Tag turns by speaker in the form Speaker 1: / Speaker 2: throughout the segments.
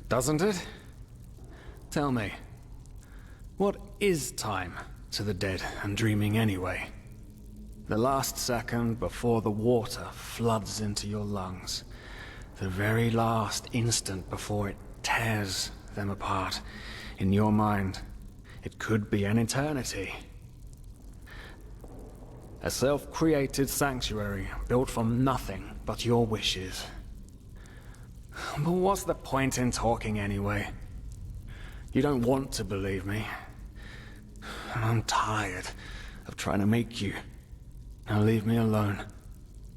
Speaker 1: doesn't it? Tell me, what is time to the dead and dreaming anyway? The last second before the water floods into your lungs. The very last instant before it tears them apart. In your mind, it could be an eternity. A self-created sanctuary built from nothing but your wishes. But what's the point in talking anyway? You don't want to believe me. And I'm tired of trying to make you. Now leave me alone,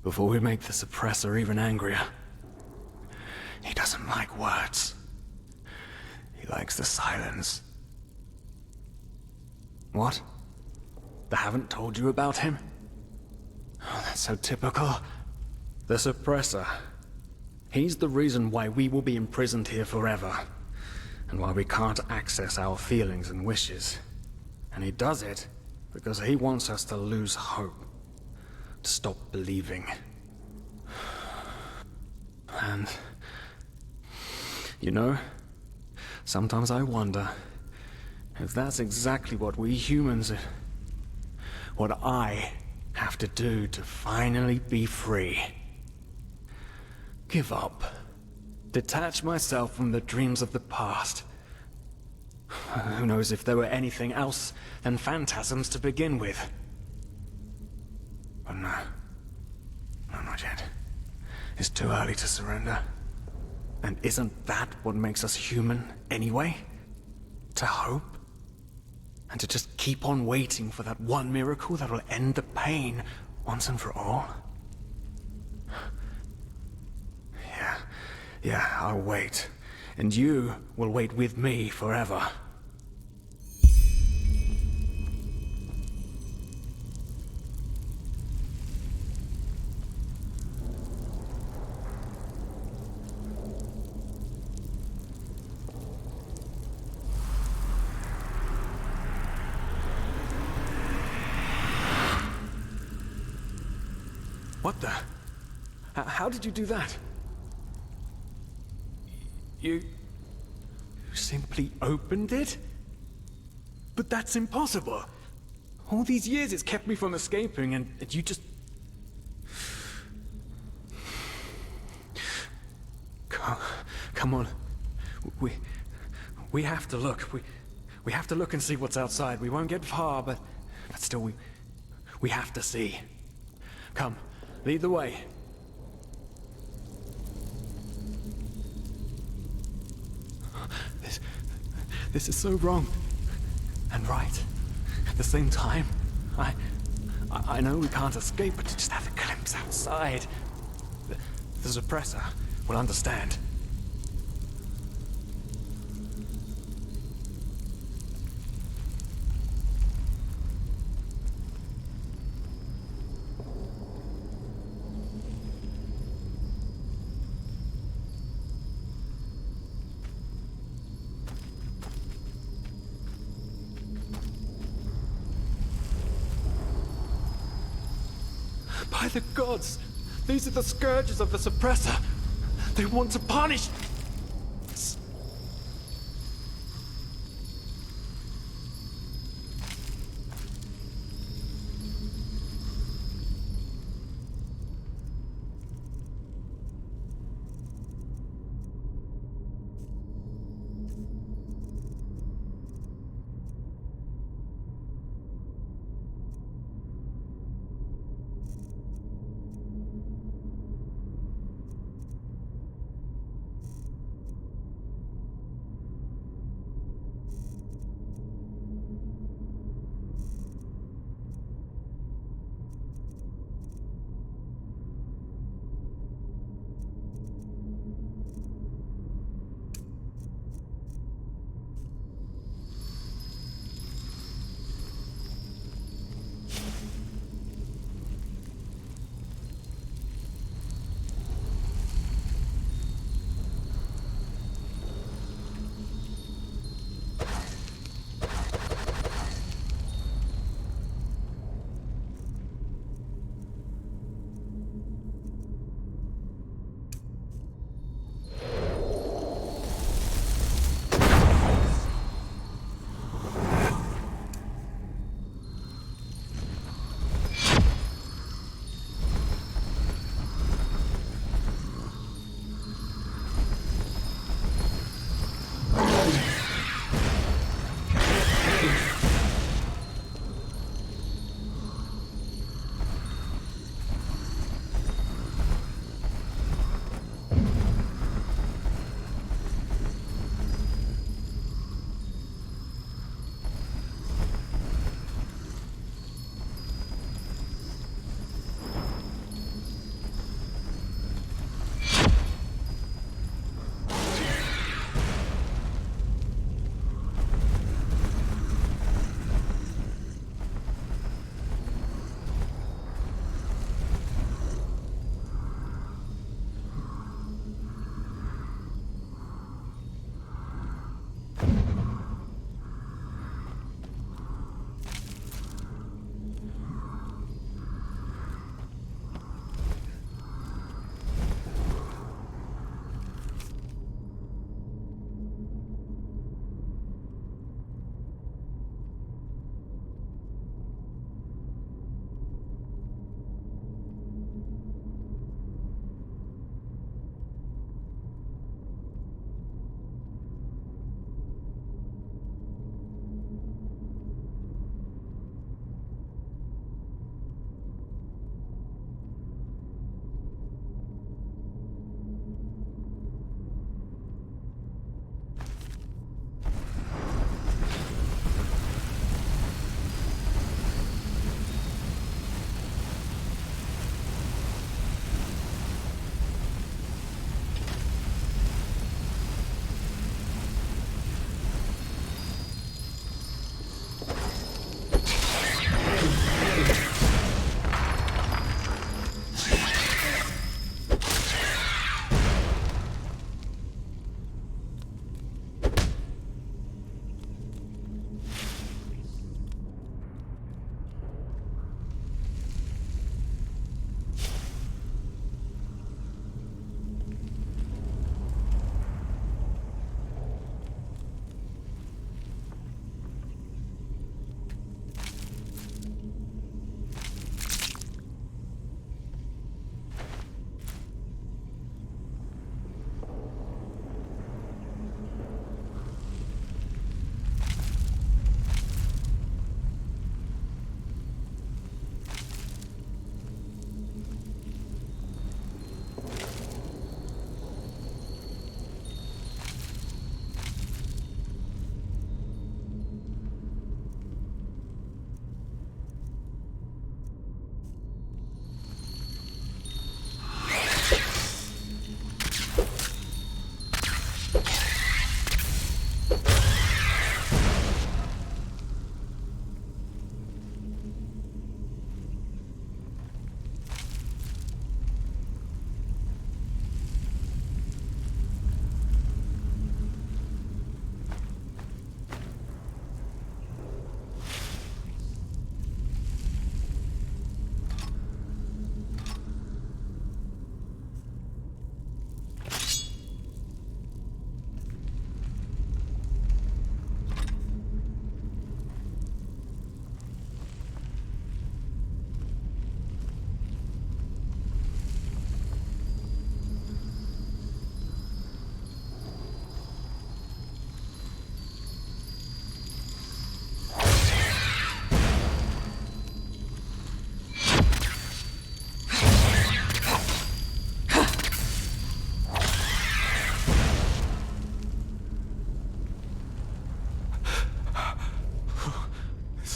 Speaker 1: before we make the suppressor even angrier. He doesn't like words. He likes the silence. What? They haven't told you about him? Oh, that's so typical. The suppressor. He's the reason why we will be imprisoned here forever, and why we can't access our feelings and wishes. And he does it because he wants us to lose hope. To stop believing. And you know, sometimes I wonder if that's exactly what we humans, what I have to do to finally be free. Give up. Detach myself from the dreams of the past. Who knows if there were anything else than phantasms to begin with. But no. No, not yet. It's too early to surrender. And isn't that what makes us human, anyway? To hope? And to just keep on waiting for that one miracle that will end the pain once and for all? Yeah, I'll wait. And you will wait with me forever. What the? How did you do that? You simply opened it? But that's impossible. All these years it's kept me from escaping, and you just... Come on. We have to look. We have to look and see what's outside. We won't get far, but still we have to see. Come, lead the way. This is so wrong. And right. At the same time. I know we can't escape, but to just have a glimpse outside. The suppressor will understand. By the gods! These are the scourges of the suppressor! They want to punish us!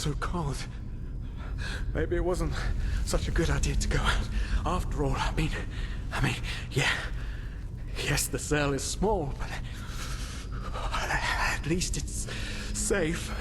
Speaker 1: so cold. Maybe it wasn't such a good idea to go out. After all, I mean, yeah. Yes, the cell is small, but at least it's safe.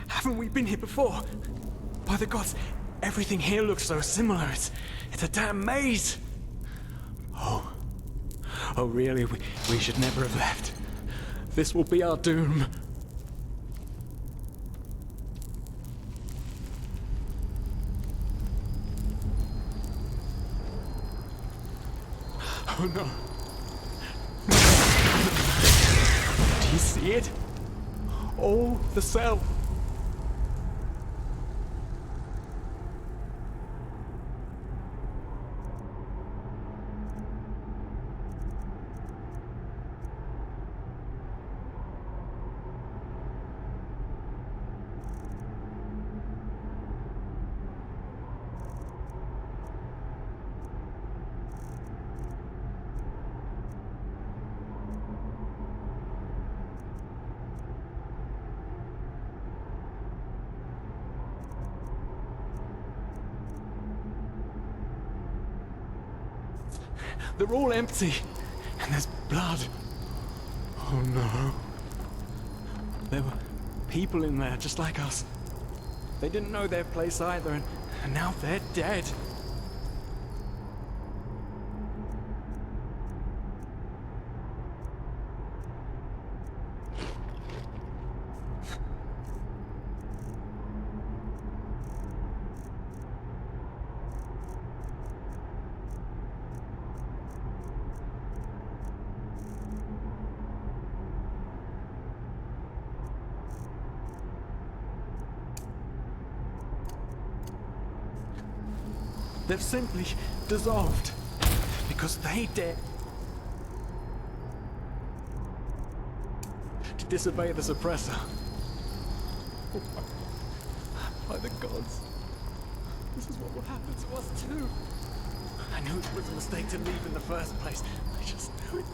Speaker 1: Haven't we been here before? By the gods, everything here looks so similar. It's a damn maze. Oh, really? We should never have left. This will be our doom. Oh no. Do you see it? All the cell. They're all empty, and there's blood. Oh no. There were people in there just like us. They didn't know their place either, and now they're dead. They've simply dissolved because they dare to disobey the suppressor. By the gods, this is what will happen to us too. I knew it was a mistake to leave in the first place. I just knew it.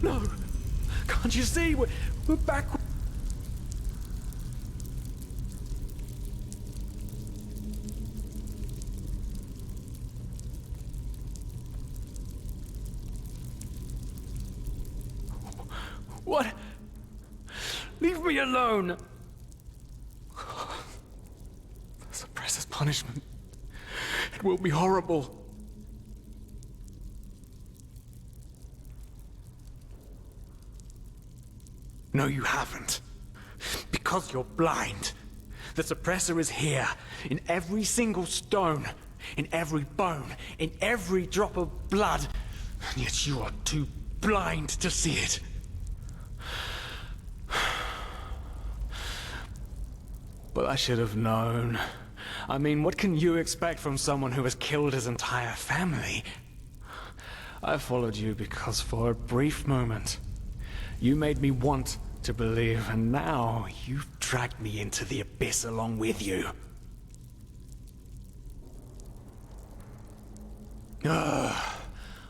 Speaker 1: No! Can't you see? We're back. What? Leave me alone! The suppressor's punishment. It will be horrible. No, you haven't. Because you're blind. The suppressor is here, in every single stone, in every bone, in every drop of blood, and yet you are too blind to see it. But I should have known. I mean, what can you expect from someone who has killed his entire family? I followed you because for a brief moment, you made me want to believe, and now you've dragged me into the abyss along with you. Ugh.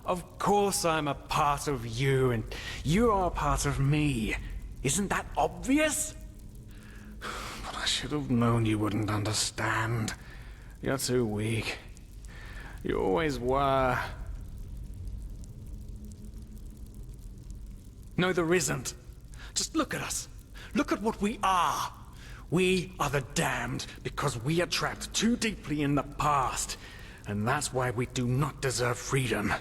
Speaker 1: Of course I'm a part of you, and you are a part of me. Isn't that obvious? But I should have known you wouldn't understand. You're too weak. You always were. No, there isn't. Just look at us. Look at what we are. We are the damned because we are trapped too deeply in the past. And that's why we do not deserve freedom.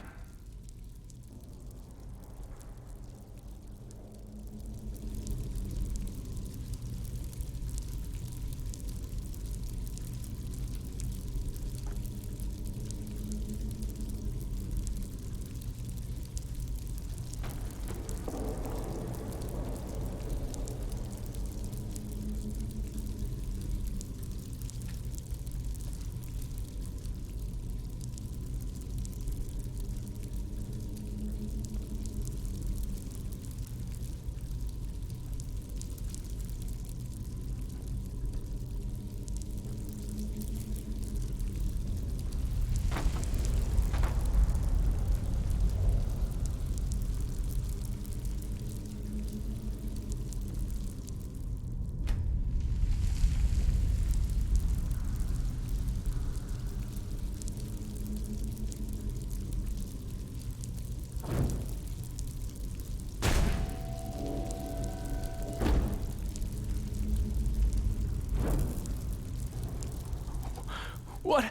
Speaker 1: What?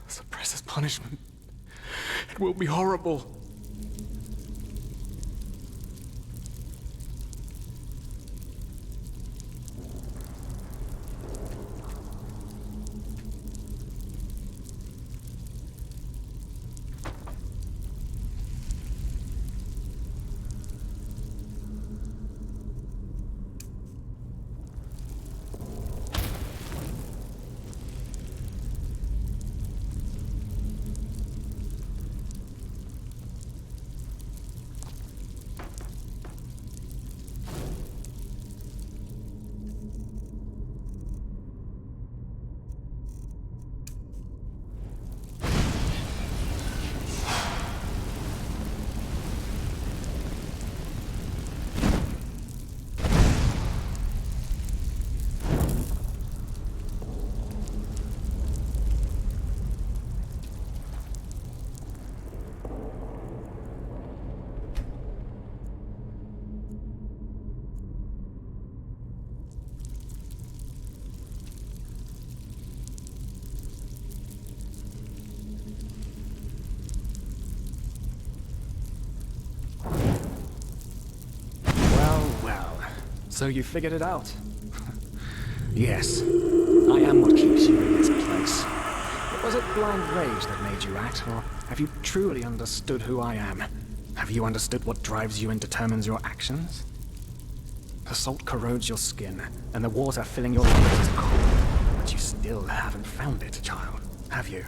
Speaker 1: The suppressor's punishment. It will be horrible. So you figured it out? Yes, I am what keeps you in this place. But was it blind rage that made you act, or have you truly understood who I am? Have you understood what drives you and determines your actions? The salt corrodes your skin, and the water filling your lungs is cold. But you still haven't found it, child, have you?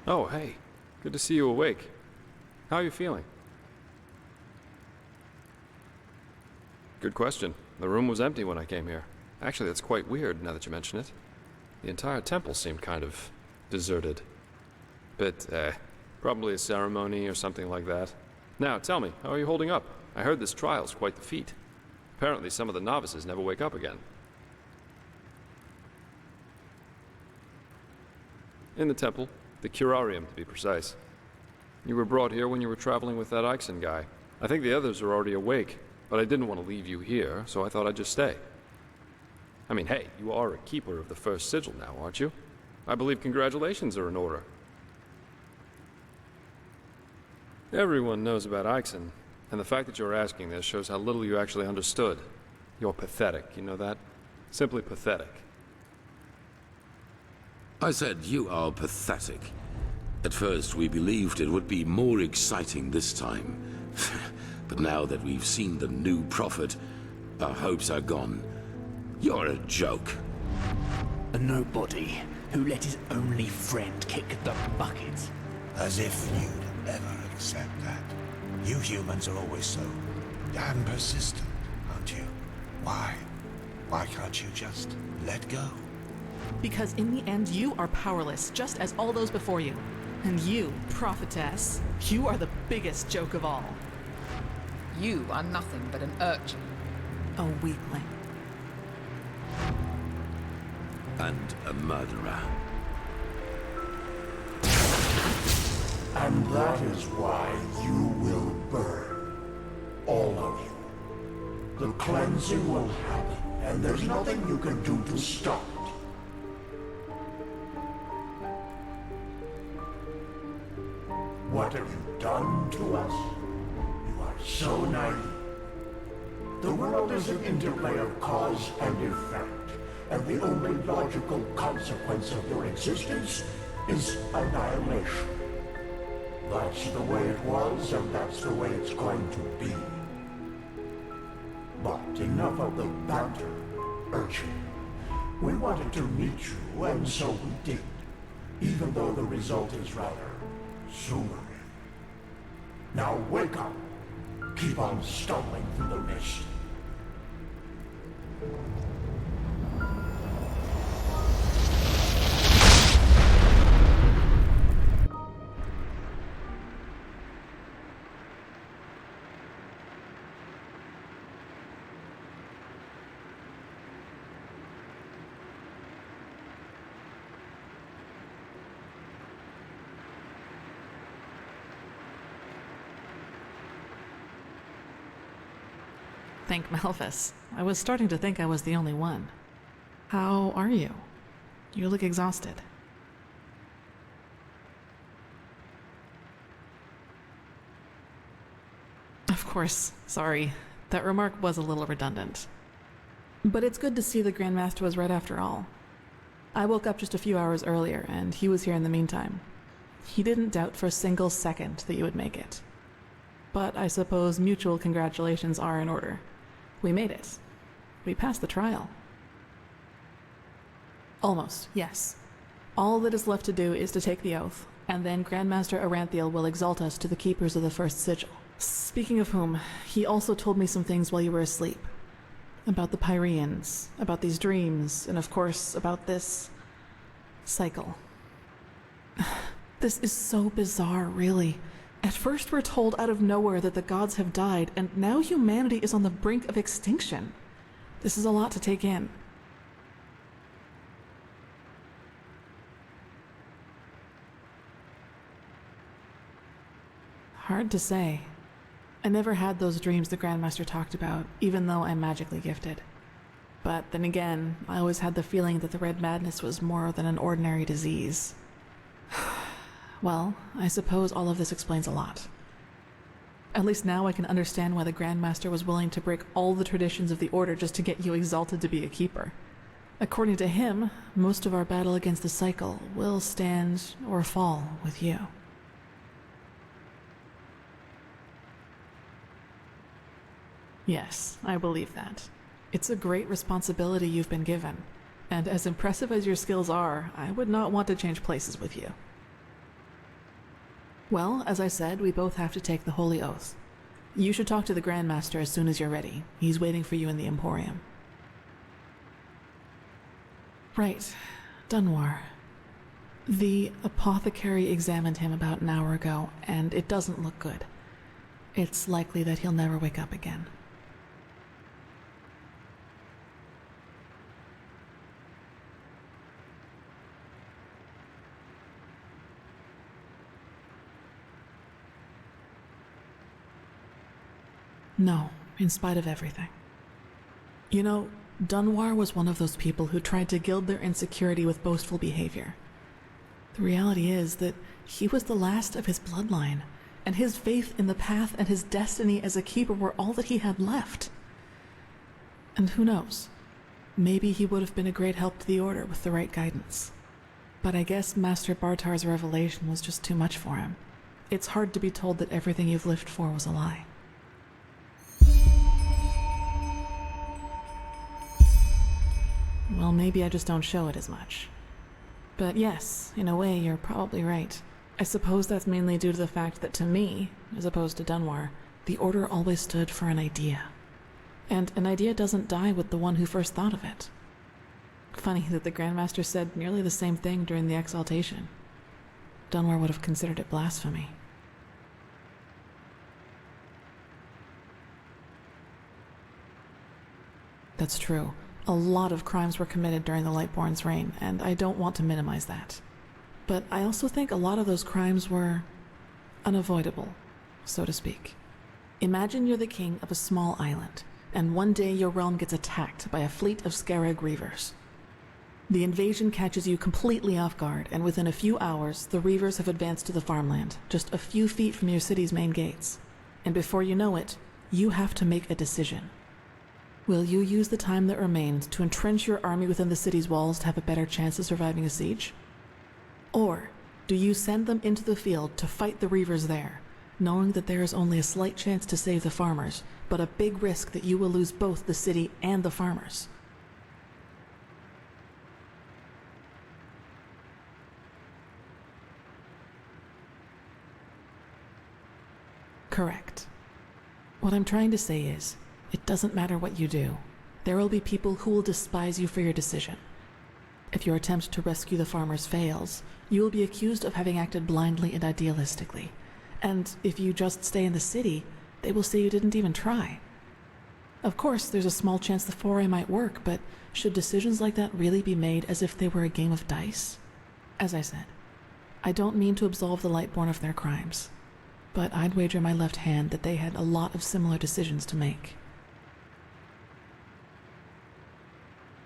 Speaker 2: Oh, hey. Good to see you awake. How are you feeling? Good question. The room was empty when I came here. Actually, that's quite weird now that you mention it. The entire temple seemed kind of deserted. Probably a ceremony or something like that. Now, tell me, how are you holding up? I heard this trial's quite the feat. Apparently some of the novices never wake up again. In the temple. The curarium, to be precise. You were brought here when you were traveling with that Ixon guy. I think the others are already awake, but I didn't want to leave you here, so I thought I'd just stay. I mean, hey, you are a keeper of the first sigil now, aren't you? I believe congratulations are in order. Everyone knows about Ixon, and the fact that you're asking this shows how little you actually understood. You're pathetic, you know that? Simply pathetic.
Speaker 3: I said, you are pathetic. At first, we believed it would be more exciting this time. But now that we've seen the new prophet, our hopes are gone. You're a joke.
Speaker 4: A nobody who let his only friend kick the bucket.
Speaker 5: As if you'd ever accept that. You humans are always so damn persistent, aren't you? Why? Why can't you just let go?
Speaker 6: Because in the end, you are powerless, just as all those before you. And you, prophetess, you are the biggest joke of all.
Speaker 7: You are nothing but an urchin.
Speaker 6: A weakling.
Speaker 3: And a murderer.
Speaker 8: And that is why you will burn. All of you. The cleansing will happen, and there's nothing you can do to stop it. What have you done to us? You are so naive. The world is an interplay of cause and effect, and the only logical consequence of your existence is annihilation. That's the way it was, and that's the way it's going to be. But enough of the banter, urchin. We wanted to meet you, and so we did, even though the result is rather sobering. Now wake up. Keep on stumbling through the mist.
Speaker 6: Thank Malphus. I was starting to think I was the only one. How are you? You look exhausted. Of course, sorry. That remark was a little redundant. But it's good to see the Grandmaster was right after all. I woke up just a few hours earlier, and he was here in the meantime. He didn't doubt for a single second that you would make it. But I suppose mutual congratulations are in order. We made it. We passed the trial. Almost, yes. All that is left to do is to take the oath, and then Grandmaster Aranthiel will exalt us to the keepers of the first sigil. Speaking of whom, he also told me some things while you were asleep. About the Pyreans, about these dreams, and of course, about this cycle. This is so bizarre, really. At first we're told out of nowhere that the gods have died, and now humanity is on the brink of extinction. This is a lot to take in. Hard to say. I never had those dreams the Grandmaster talked about, even though I'm magically gifted. But then again, I always had the feeling that the Red Madness was more than an ordinary disease. Well, I suppose all of this explains a lot. At least now I can understand why the Grandmaster was willing to break all the traditions of the Order just to get you exalted to be a keeper. According to him, most of our battle against the cycle will stand or fall with you. Yes, I believe that. It's a great responsibility you've been given, and as impressive as your skills are, I would not want to change places with you. Well, as I said, we both have to take the Holy Oath. You should talk to the Grandmaster as soon as you're ready. He's waiting for you in the Emporium. Right, Dunwar. The apothecary examined him about an hour ago, and it doesn't look good. It's likely that he'll never wake up again. No, in spite of everything. You know, Dunwar was one of those people who tried to gild their insecurity with boastful behavior. The reality is that he was the last of his bloodline, and his faith in the path and his destiny as a keeper were all that he had left. And who knows, maybe he would have been a great help to the Order with the right guidance. But I guess Master Bartar's revelation was just too much for him. It's hard to be told that everything you've lived for was a lie. Well, maybe I just don't show it as much. But yes, in a way, you're probably right. I suppose that's mainly due to the fact that to me, as opposed to Dunwar, the Order always stood for an idea. And an idea doesn't die with the one who first thought of it. Funny that the Grandmaster said nearly the same thing during the exaltation. Dunwar would have considered it blasphemy. That's true. A lot of crimes were committed during the Lightborn's reign, and I don't want to minimize that. But I also think a lot of those crimes were unavoidable, so to speak. Imagine you're the king of a small island, and one day your realm gets attacked by a fleet of Scarab Reavers. The invasion catches you completely off guard, and within a few hours, the Reavers have advanced to the farmland, just a few feet from your city's main gates. And before you know it, you have to make a decision. Will you use the time that remains to entrench your army within the city's walls to have a better chance of surviving a siege? Or do you send them into the field to fight the Reavers there, knowing that there is only a slight chance to save the farmers, but a big risk that you will lose both the city and the farmers? Correct. What I'm trying to say is, it doesn't matter what you do. There will be people who will despise you for your decision. If your attempt to rescue the farmers fails, you will be accused of having acted blindly and idealistically. And if you just stay in the city, they will say you didn't even try. Of course, there's a small chance the foray might work, but should decisions like that really be made as if they were a game of dice? As I said, I don't mean to absolve the Lightborn of their crimes, but I'd wager my left hand that they had a lot of similar decisions to make.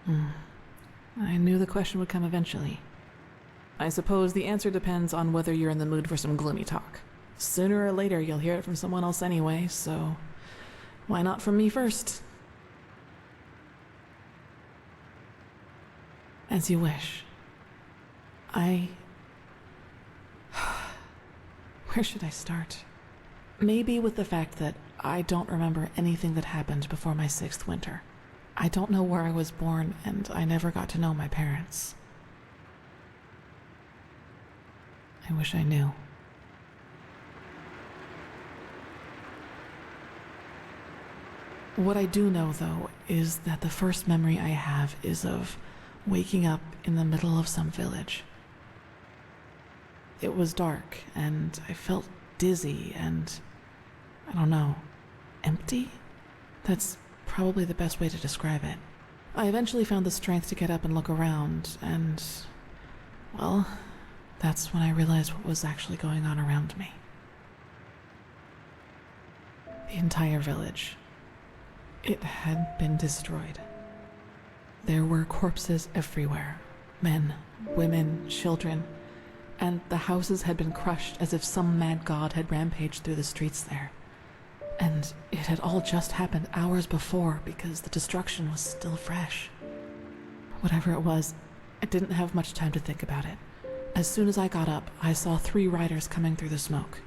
Speaker 6: I knew the question would come eventually. I suppose the answer depends on whether you're in the mood for some gloomy talk. Sooner or later you'll hear it from someone else anyway, so why not from me first? As you wish. Where should I start? Maybe with the fact that I don't remember anything that happened before my 6th winter. I don't know where I was born, and I never got to know my parents. I wish I knew. What I do know, though, is that the first memory I have is of waking up in the middle of some village. It was dark, and I felt dizzy and, I don't know, empty? That's probably the best way to describe it. I eventually found the strength to get up and look around, and, well, that's when I realized what was actually going on around me. The entire village. It had been destroyed. There were corpses everywhere. Men, women, children, and the houses had been crushed as if some mad god had rampaged through the streets there. And it had all just happened hours before because the destruction was still fresh. Whatever it was, I didn't have much time to think about it. As soon as I got up, I saw 3 riders coming through the smoke.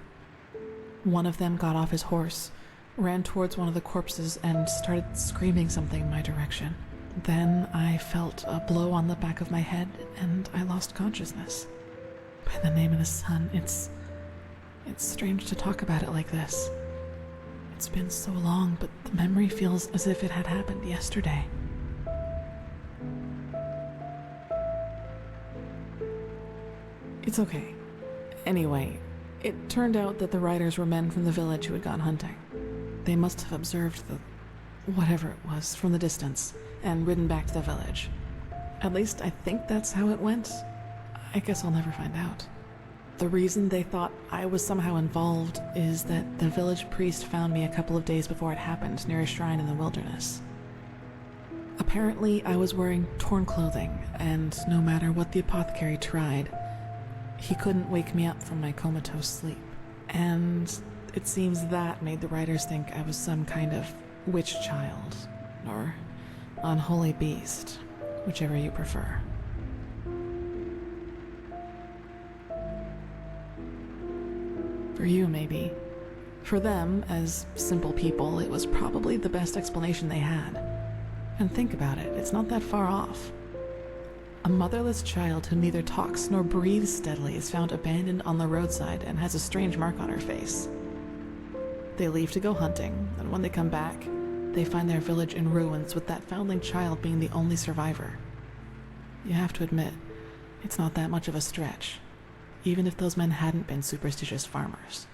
Speaker 6: One of them got off his horse, ran towards one of the corpses, and started screaming something in my direction. Then I felt a blow on the back of my head, and I lost consciousness. By the name of the sun, it's strange to talk about it like this. It's been so long, but the memory feels as if it had happened yesterday. It's okay. Anyway, it turned out that the riders were men from the village who had gone hunting. They must have observed the whatever it was from the distance and ridden back to the village. At least I think that's how it went. I guess I'll never find out. The reason they thought I was somehow involved is that the village priest found me a couple of days before it happened near a shrine in the wilderness. Apparently, I was wearing torn clothing, and no matter what the apothecary tried, he couldn't wake me up from my comatose sleep. And it seems that made the riders think I was some kind of witch child, or unholy beast, whichever you prefer. For you, maybe. For them, as simple people, it was probably the best explanation they had. And think about it, it's not that far off. A motherless child who neither talks nor breathes steadily is found abandoned on the roadside and has a strange mark on her face. They leave to go hunting, and when they come back, they find their village in ruins with that foundling child being the only survivor. You have to admit, it's not that much of a stretch, even if those men hadn't been superstitious farmers.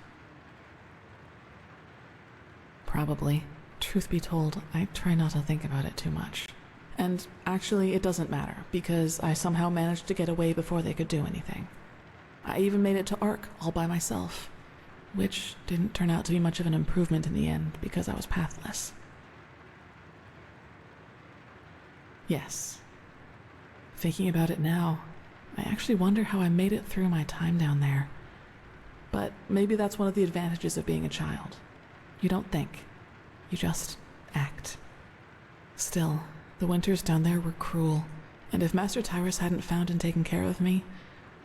Speaker 6: Probably. Truth be told, I try not to think about it too much. And actually, it doesn't matter, because I somehow managed to get away before they could do anything. I even made it to Ark all by myself, which didn't turn out to be much of an improvement in the end because I was pathless. Yes. Thinking about it now, I actually wonder how I made it through my time down there. But maybe that's one of the advantages of being a child. You don't think. You just act. Still, the winters down there were cruel, and if Master Tyrus hadn't found and taken care of me,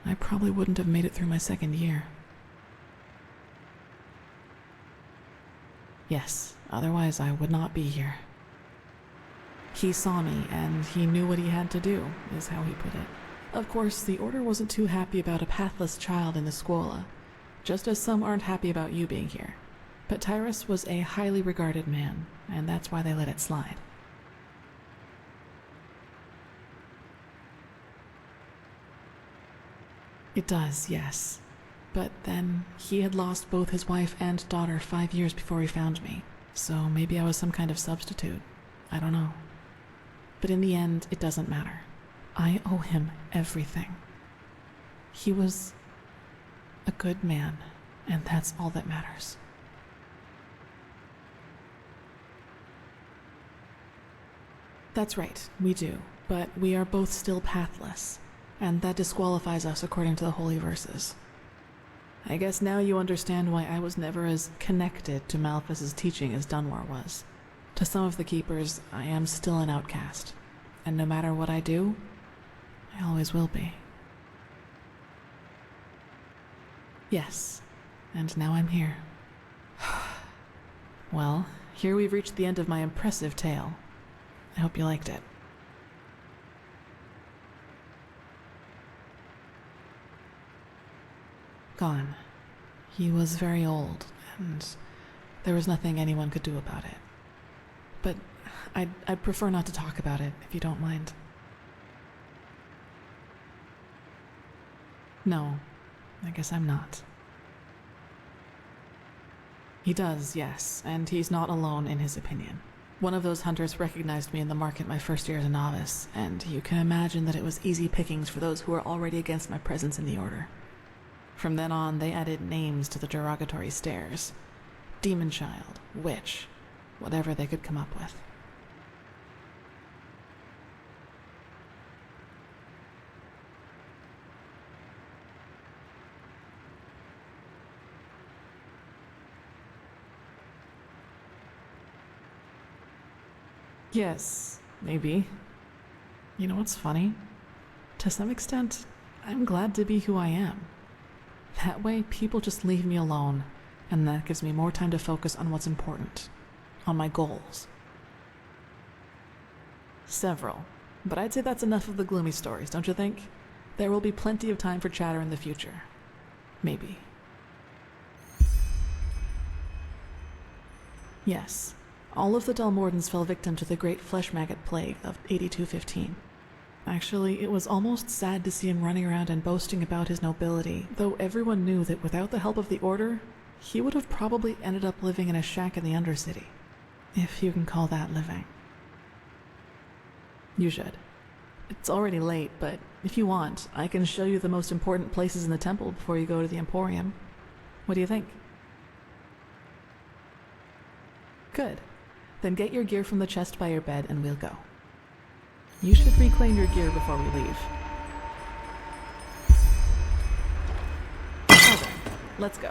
Speaker 6: I probably wouldn't have made it through my second year. Yes, otherwise I would not be here. He saw me, and he knew what he had to do, is how he put it. Of course, the Order wasn't too happy about a pathless child in the Scuola, just as some aren't happy about you being here. But Tyrus was a highly regarded man, and that's why they let it slide. It does, yes. But then, he had lost both his wife and daughter 5 years before he found me, so maybe I was some kind of substitute. I don't know. But in the end, it doesn't matter. I owe him everything. He was a good man, and that's all that matters. That's right, we do, but we are both still pathless, and that disqualifies us according to the holy verses. I guess now you understand why I was never as connected to Malphas's teaching as Dunmore was. To some of the Keepers, I am still an outcast, and no matter what I do, I always will be. Yes, and now I'm here. Well, here we've reached the end of my impressive tale. I hope you liked it. Gone. He was very old, and there was nothing anyone could do about it. But I'd prefer not to talk about it, if you don't mind. No, I guess I'm not. He does, yes, and he's not alone in his opinion. One of those hunters recognized me in the market my first year as a novice, and you can imagine that it was easy pickings for those who were already against my presence in the Order. From then on, they added names to the derogatory stares. Demon Child, Witch, whatever they could come up with. Yes, maybe. You know what's funny? To some extent, I'm glad to be who I am. That way, people just leave me alone, and that gives me more time to focus on what's important, on my goals. Several, but I'd say that's enough of the gloomy stories, don't you think? There will be plenty of time for chatter in the future. Maybe. Yes, all of the Dalmordans fell victim to the great flesh maggot plague of 8215. Actually, it was almost sad to see him running around and boasting about his nobility, though everyone knew that without the help of the Order, he would have probably ended up living in a shack in the Undercity. If you can call that living. You should. It's already late, but if you want, I can show you the most important places in the temple before you go to the Emporium. What do you think? Good. Then get your gear from the chest by your bed and we'll go. You should reclaim your gear before we leave. Okay, let's go.